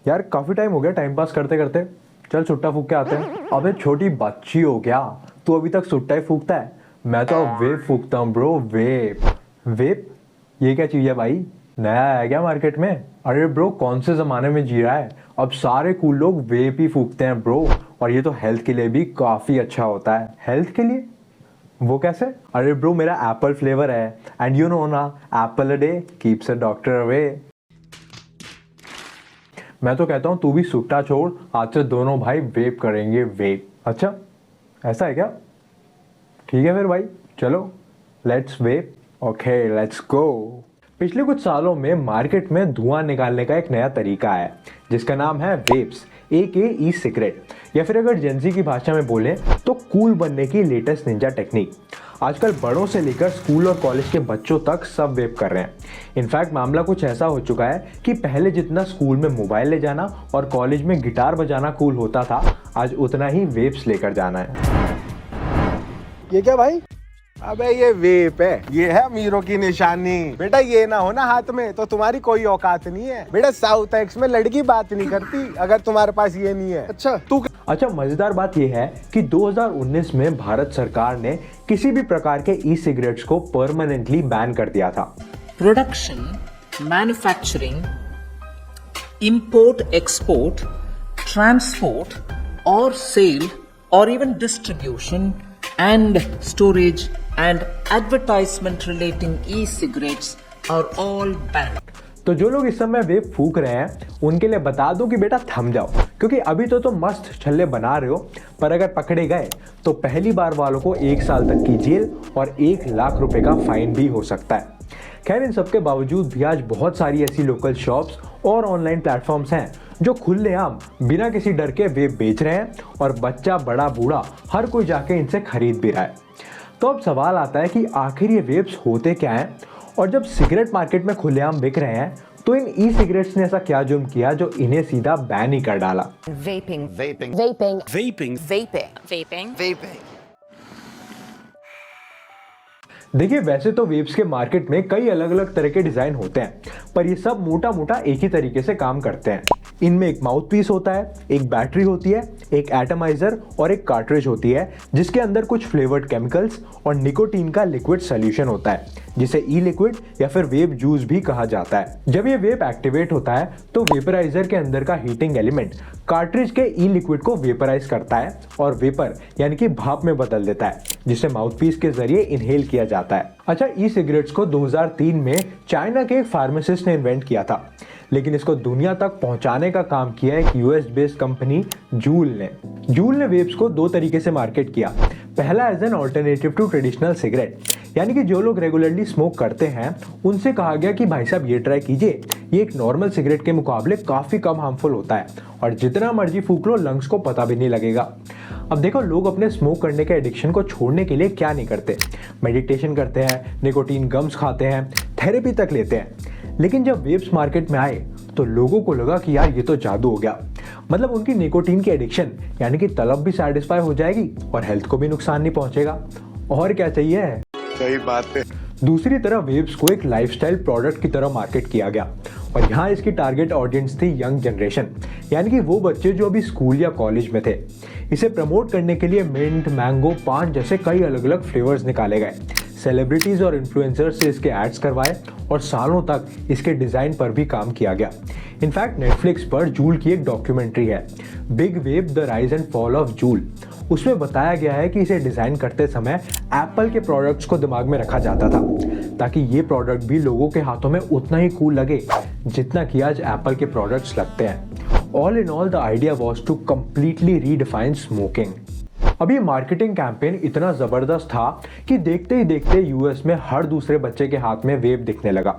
यार काफी टाइम हो गया टाइम पास करते करते, चल सुट्टा फूक के आते हैं। अबे छोटी बच्ची हो क्या तू, अभी तक सुट्टा ही फूकता है? मैं तो अब वेप फूकता हूँ ब्रो, वेप। वेप ये क्या चीज है भाई, नया आया क्या मार्केट में? अरे ब्रो कौन से जमाने में जी रहा है, अब सारे कूल लोग वेप ही फूकते हैं ब्रो। और ये तो हेल्थ के लिए भी काफी अच्छा होता है। हेल्थ के लिए? वो कैसे? अरे ब्रो मेरा एप्पल फ्लेवर है, एंड यू नो ना, Apple a day keeps a doctor away. मैं तो कहता हूँ तू भी सुट्टा छोड़, आज से दोनों भाई वेप करेंगे, वेप। अच्छा ऐसा है क्या? ठीक है फिर भाई, चलो let's vape. Okay let's go. पिछले कुछ सालों में मार्केट में धुआं निकालने का एक नया तरीका है जिसका नाम है वेप्स, एके ई सिगरेट, या फिर अगर जेंजी की भाषा में बोले तो कूल बनने की लेटेस्ट निंजा टेक्निक। आजकल बड़ों से लेकर स्कूल और कॉलेज के बच्चों तक सब वेप कर रहे हैं। इनफैक्ट मामला कुछ ऐसा हो चुका है कि पहले जितना स्कूल में मोबाइल ले जाना और कॉलेज में गिटार बजाना कूल होता था, आज उतना ही वेप्स लेकर जाना है। ये क्या भाई? अबे ये वेप है, ये है अमीरों की निशानी। बेटा ये ना हो ना हाथ में तो तुम्हारी कोई औकात नहीं है। बेटा साउथ एक्स में लड़की बात नहीं करती अगर तुम्हारे पास ये नहीं है। अच्छा मजेदार बात यह है कि 2019 में भारत सरकार ने किसी भी प्रकार के ई सिगरेट्स को परमानेंटली बैन कर दिया था। Production, manufacturing, import, export, transport or sale or even distribution and storage and advertisement relating e-cigarettes are all banned. तो जो लोग इस समय वेप फूक रहे हैं उनके लिए बता दो कि बेटा थम जाओ, क्योंकि अभी तो मस्त छल्ले बना रहे हो, पर अगर पकड़े गए तो पहली बार वालों को 1 साल तक की जेल और 1 लाख रुपए का फाइन भी हो सकता है। खैर इन सबके बावजूद भी आज बहुत सारी ऐसी लोकल शॉप्स और ऑनलाइन प्लेटफॉर्म्स हैं जो खुलेआम बिना किसी डर के वेप बेच रहे हैं और बच्चा बड़ा बूढ़ा हर कोई जाके इनसे खरीद भी रहा है। तो अब सवाल आता है कि आखिर ये वेप्स होते क्या हैं, और जब सिगरेट मार्केट में खुलेआम बिक रहे हैं तो इन ई सिगरेट्स ने ऐसा क्या जुर्म किया जो इन्हें सीधा बैन ही कर डाला? Vaping. Vaping. Vaping. Vaping. Vaping. Vaping. Vaping. देखिए वैसे तो वेप्स के मार्केट में कई अलग अलग तरह के डिजाइन होते हैं, पर ये सब मोटा मोटा एक ही तरीके से काम करते हैं। इनमें एक माउथ पीस होता है, एक बैटरी होती है, एक एटमाइजर और एक कार्ट्रिज होती है जिसके अंदर कुछ फ्लेवर्ड केमिकल्स और निकोटीन का लिक्विड सोल्यूशन होता है जिसे ई लिक्विड या फिर वेप जूस भी कहा जाता है। जब ये वेप एक्टिवेट होता है तो वेपराइजर के अंदर का हीटिंग एलिमेंट कार्ट्रिज के ई लिक्विड को वेपराइज करता है और वेपर यानी कि भाप में बदल देता है जिसे माउथपीस के जरिए इनहेल किया जाता है। अच्छा ई सिगरेट्स को 2003 में चाइना के एक फार्मासिस्ट ने इन्वेंट किया था, लेकिन इसको दुनिया तक पहुंचाने का काम किया एक यूएस बेस्ड कंपनी जूल ने। जूल ने वेप्स को 2 तरीके से मार्केट किया। पहला as an alternative to traditional cigarette, यानी कि जो लोग रेगुलरली स्मोक करते हैं उनसे कहा गया कि भाई साहब ये ट्राई कीजिए, ये एक नॉर्मल सिगरेट के मुकाबले काफी कम हार्मफुल होता है और जितना मर्जी फूक लो लंग्स को पता भी नहीं लगेगा। अब देखो लोग अपने स्मोक करने के एडिक्शन को छोड़ने के लिए क्या नहीं करते, मेडिटेशन करते हैं, निकोटीन गम्स खाते हैं, थेरेपी तक लेते हैं। लेकिन जब वेप्स मार्केट में आए तो लोगों को लगा कि यार ये तो जादू हो गया, मतलब उनकी निकोटीन की एडिक्शन यानी कि तलब भी सेटिस्फाई हो जाएगी और हेल्थ को भी नुकसान नहीं पहुंचेगा। और क्या चाहिए? सही बात है। दूसरी तरफ वेप्स को एक लाइफस्टाइल प्रोडक्ट की तरह मार्केट किया गया और यहाँ इसकी टारगेट ऑडियंस थी यंग जनरेशन, यानी कि वो बच्चे जो अभी स्कूल या कॉलेज में थे। इसे प्रमोट करने के लिए मिंट, मैंगो, पान जैसे कई अलग अलग फ्लेवर्स निकाले गए। सेलिब्रिटीज और इन्फ्लुएंसर्स से इसके एड्स करवाए और सालों तक इसके डिजाइन पर भी काम किया गया। इनफैक्ट नेटफ्लिक्स पर जूल की एक डॉक्यूमेंट्री है, big vape the rise and fall of Juul. उसमें बताया गया है कि इसे डिजाइन करते समय एप्पल के प्रोडक्ट्स को दिमाग में रखा जाता था ताकि ये प्रोडक्ट भी लोगों के हाथों में उतना ही कूल लगे जितना कि आज एप्पल के प्रोडक्ट्स लगते हैं। All in all the idea was to completely redefine smoking. अब ये मार्केटिंग कैंपेन इतना जबरदस्त था कि देखते ही देखते यूएस में हर दूसरे बच्चे के हाथ में वेप दिखने लगा।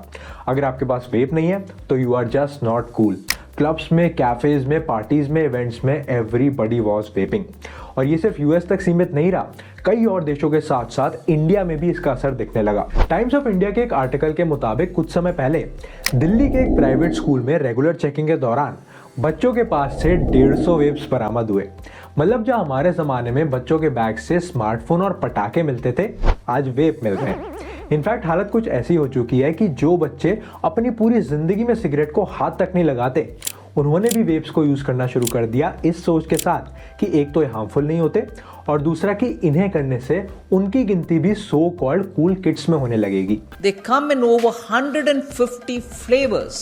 अगर आपके पास वेप नहीं है तो you are just not cool. Clubs में, कैफेज में, पार्टीज में, इवेंट्स में एवरीबॉडी वाज वेपिंग। और ये सिर्फ यूएस तक सीमित नहीं रहा, कई और देशों के साथ साथ इंडिया में भी इसका असर दिखने लगा। टाइम्स ऑफ इंडिया के एक आर्टिकल के मुताबिक कुछ समय पहले दिल्ली के एक प्राइवेट स्कूल में रेगुलर चेकिंग के दौरान बच्चों के पास से 150 वेप्स बरामद हुए। मतलब जो हमारे जमाने में बच्चों के बैग से स्मार्टफोन और पटाखे मिलते थे, आज वेप मिल रहे हैं। इनफैक्ट हालत कुछ ऐसी हो चुकी है कि जो बच्चे अपनी पूरी जिंदगी में सिगरेट को हाथ तक नहीं लगाते, उन्होंने भी वेप्स को यूज करना शुरू कर दिया इस सोच के साथ कि एक तो ये हार्मफुल नहीं होते और दूसरा कि इन्हें करने से उनकी गिनती भी सो कॉल्ड कूल किड्स में होने लगेगी। They come in over 150 flavors: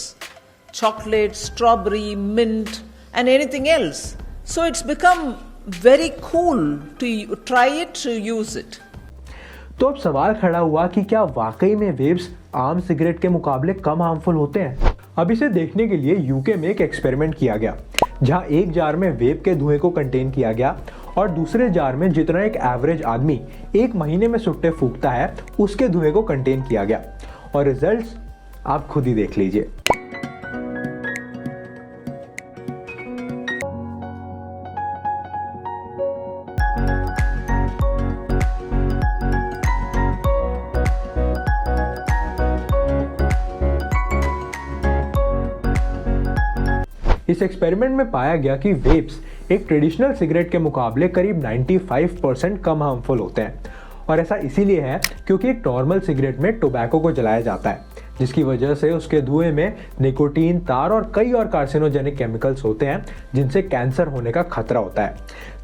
chocolate, strawberry, mint, and anything else. So it's become very cool to try it, to use it. तो अब सवाल खड़ा हुआ कि क्या वाकई में वेप्स आम सिगरेट के मुकाबले कम हार्मफुल होते हैं? अब इसे देखने के लिए यूके में एक एक्सपेरिमेंट किया गया, जहां एक जार में वेप के धुएं को कंटेन किया गया और दूसरे जार में जितना एक एवरेज आदमी एक महीने में सुट्टे फूकता है उसके धुएं को कंटेन किया गया। और रिजल्ट्स आप खुद ही देख लीजिए। इस एक्सपेरिमेंट में पाया गया कि वेप्स एक ट्रेडिशनल सिगरेट के मुकाबले करीब 95% कम हार्मफुल होते हैं। और ऐसा इसीलिए है क्योंकि एक नॉर्मल सिगरेट में टोबैको को जलाया जाता है, जिसकी वजह से उसके धुएं में निकोटीन, तार और कई और कार्सिनोजेनिक केमिकल्स होते हैं जिनसे कैंसर होने का खतरा होता है।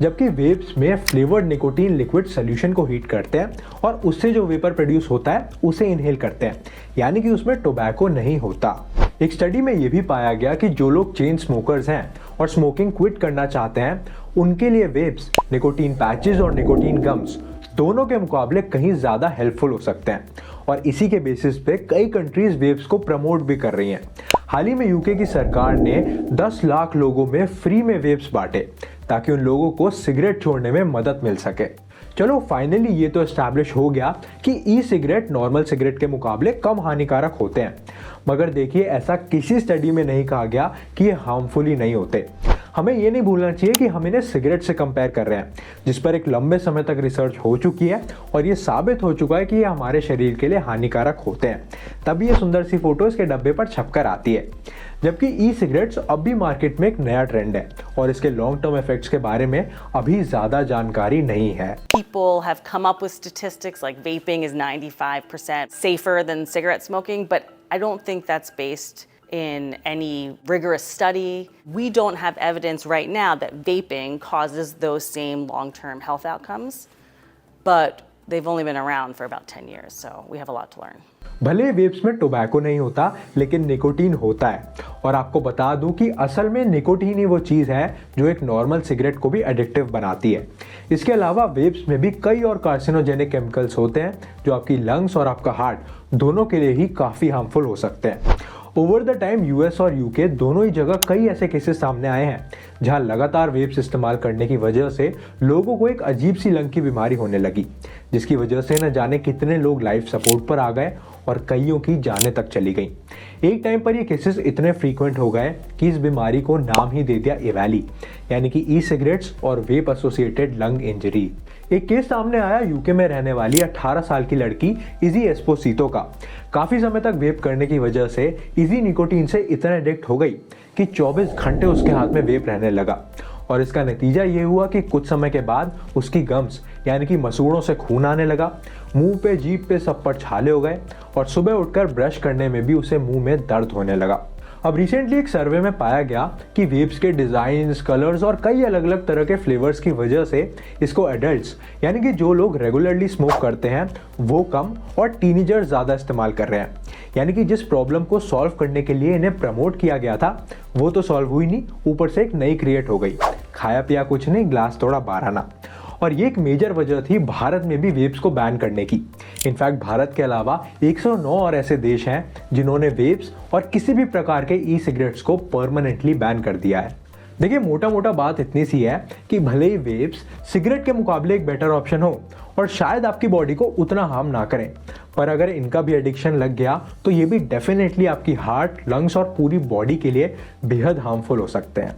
जबकि वेप्स में फ्लेवर्ड निकोटीन लिक्विड सोल्यूशन को हीट करते हैं और उससे जो वेपर प्रोड्यूस होता है उसे इनहेल करते हैं, यानी कि उसमें टोबैको नहीं होता। एक स्टडी में यह भी पाया गया कि जो लोग चेन स्मोकर्स हैं और स्मोकिंग क्विट करना चाहते हैं उनके लिए वेप्स, निकोटीन पैचेस और निकोटीन गम्स दोनों के मुकाबले कहीं ज़्यादा हेल्पफुल हो सकते हैं। और इसी के बेसिस पे कई कंट्रीज वेप्स को प्रमोट भी कर रही हैं। हाल ही में यूके की सरकार ने 10 लाख लोगों में फ्री में वेप्स बांटे ताकि उन लोगों को सिगरेट छोड़ने में मदद मिल सके। चलो फाइनली ये तो एस्टैब्लिश हो गया कि ई सिगरेट नॉर्मल सिगरेट के मुकाबले कम हानिकारक होते हैं, मगर देखिए ऐसा किसी स्टडी में नहीं कहा गया कि ये हार्मफुल ही नहीं होते। हमें ये नहीं भूलना चाहिए कि हम इन्हें सिगरेट से कंपेयर कर रहे हैं, जिस पर एक लंबे समय तक रिसर्च हो चुकी है और ये साबित हो चुका है कि ये हमारे शरीर के लिए हानिकारक होते हैं। तभी ये सुंदर सी फोटो इसके डब्बे पर छपकर आती है। जबकि ई सिगरेट्स अब भी मार्केट में एक नया ट्रेंड है और इसके लॉन्ग टर्म इफेक्ट्स के बारे में अभी ज्यादा जानकारी नहीं है। People have come up with statistics like vaping is 95% safer than cigarette smoking, but I don't think that's based in any rigorous study. We don't have evidence right now that vaping causes those same long-term health outcomes, but they've only been around for about 10 years, so we have a lot to learn. भले वेप्स में tobacco नहीं होता लेकिन nicotine होता है, और आपको बता दूं कि असल में निकोटीन ही वो चीज़ है जो एक नॉर्मल सिगरेट को भी एडिक्टिव बनाती है। इसके अलावा वेप्स में भी कई और कार्सिनोजेनिक केमिकल्स होते हैं जो आपकी लंग्स और आपका हार्ट दोनों के लिए ही काफ़ी हार्मफुल हो सकते हैं। ओवर द टाइम यूएस और यूके दोनों ही जगह कई ऐसे केसेस सामने आए हैं जहां लगातार वेप्स इस्तेमाल करने की वजह से लोगों को एक अजीब सी लंग की बीमारी होने लगी, जिसकी वजह से न जाने कितने लोग लाइफ सपोर्ट पर आ गए और कईयों की जानें तक चली गई। एक टाइम पर ये केसेस इतने फ्रीक्वेंट हो गए कि इस बीमारी को नाम ही दे दिया एवैली, यानी कि ई सिगरेट्स और वेप एसोसिएटेड लंग इंजरी। एक केस सामने आया यूके में रहने वाली 18 साल की लड़की इजी एस्पोसितो का। काफ़ी समय तक वेप करने की वजह से इजी निकोटीन से इतना एडिक्ट हो गई कि 24 घंटे उसके हाथ में वेप रहने लगा, और इसका नतीजा ये हुआ कि कुछ समय के बाद उसकी गम्स यानी कि मसूड़ों से खून आने लगा, मुंह पे, जीभ पे सब पर छाले हो गए और सुबह उठकर ब्रश करने में भी उसे मुंह में दर्द होने लगा। अब रिसेंटली एक सर्वे में पाया गया कि वेप्स के डिज़ाइंस, कलर्स और कई अलग अलग तरह के फ्लेवर्स की वजह से इसको एडल्ट्स यानी कि जो लोग रेगुलरली स्मोक करते हैं वो कम और टीनेजर्स ज़्यादा इस्तेमाल कर रहे हैं। यानी कि जिस प्रॉब्लम को सॉल्व करने के लिए इन्हें प्रमोट किया गया था वो तो सॉल्व हुई नहीं, ऊपर से एक नई क्रिएट हो गई। खाया पिया कुछ नहीं, ग्लास तोड़ा 12 आना। और ये एक मेजर वजह थी भारत में भी वेप्स को बैन करने की। इनफैक्ट भारत के अलावा 109 और ऐसे देश हैं जिन्होंने वेप्स और किसी भी प्रकार के ई सिगरेट्स को परमानेंटली बैन कर दिया है। देखिए मोटा मोटा बात इतनी सी है कि भले ही वेप्स सिगरेट के मुकाबले एक बेटर ऑप्शन हो और शायद आपकी बॉडी को उतना हार्म ना करें, पर अगर इनका भी एडिक्शन लग गया तो ये भी डेफिनेटली आपकी हार्ट, लंग्स और पूरी बॉडी के लिए बेहद हार्मफुल हो सकते हैं।